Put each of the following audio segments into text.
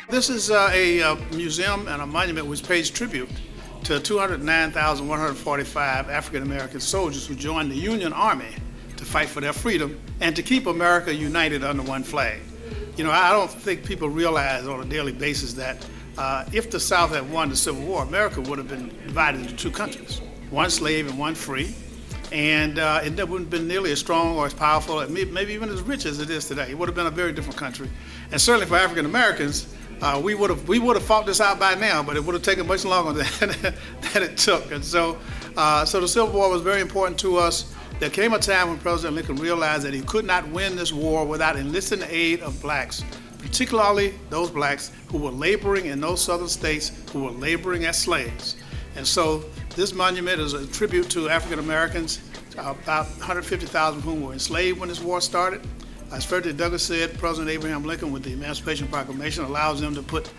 This is a museum and a monument which pays tribute to 209,145 African American soldiers who joined the Union Army to fight for their freedom and to keep America united under one flag. You know, I don't think people realize on a daily basis that if the South had won the Civil War, America would have been divided into two countries, one slave and one free. And it wouldn't have been nearly as strong or as powerful, maybe even as rich as it is today. It would have been a very different country. And certainly for African Americans, we would have fought this out by now, but it would have taken much longer than it took. And so the Civil War was very important to us. There came a time when President Lincoln realized that he could not win this war without enlisting the aid of blacks, particularly those blacks who were laboring in those southern states, who were laboring as slaves. And so this monument is a tribute to African Americans, about 150,000 of whom were enslaved when this war started. As Frederick Douglass said, President Abraham Lincoln, with the Emancipation Proclamation, allows them to put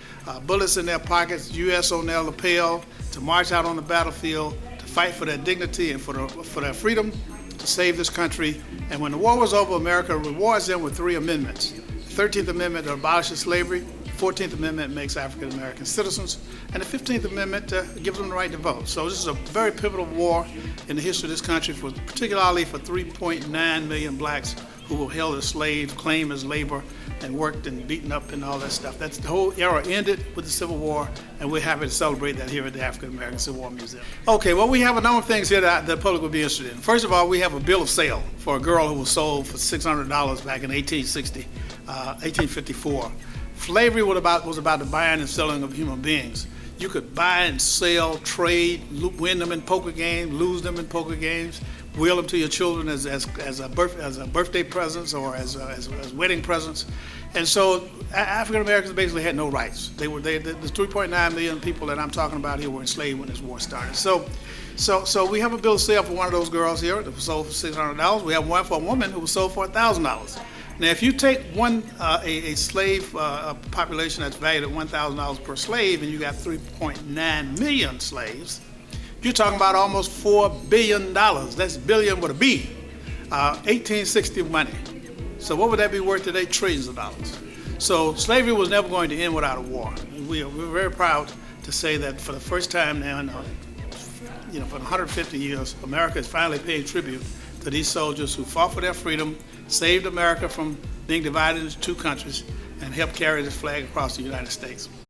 bullets in their pockets, U.S. on their lapel, to march out on the battlefield, to fight for their dignity and for their freedom, to save this country. And when the war was over, America rewards them with 3 amendments. The 13th Amendment abolishes slavery, the 14th Amendment makes African American citizens, and the 15th Amendment gives them the right to vote. So this is a very pivotal war in the history of this country, particularly for 3.9 million blacks who were held as slaves, claimed as labor, and worked and beaten up and all that stuff. The whole era ended with the Civil War, and we're happy to celebrate that here at the African American Civil War Museum. Okay, well, we have a number of things here that the public will be interested in. First of all, we have a bill of sale for a girl who was sold for $600 back in 1854. Slavery was about the buying and selling of human beings. You could buy and sell, trade, win them in poker games, lose them in poker games, will them to your children as birthday presents or as wedding presents. And so African Americans basically had no rights. The 3.9 million people that I'm talking about here were enslaved when this war started. So we have a bill of sale for one of those girls here that was sold for $600. We have one for a woman who was sold for $1,000. Now, if you take a slave population that's valued at $1,000 per slave, and you got 3.9 million slaves, you're talking about almost $4 billion. That's billion with a B. 1860 money. So what would that be worth today? Trillions of dollars. So slavery was never going to end without a war. We're very proud to say that for the first time now, for 150 years, America has finally paid tribute to these soldiers who fought for their freedom, saved America from being divided into two countries, and helped carry this flag across the United States.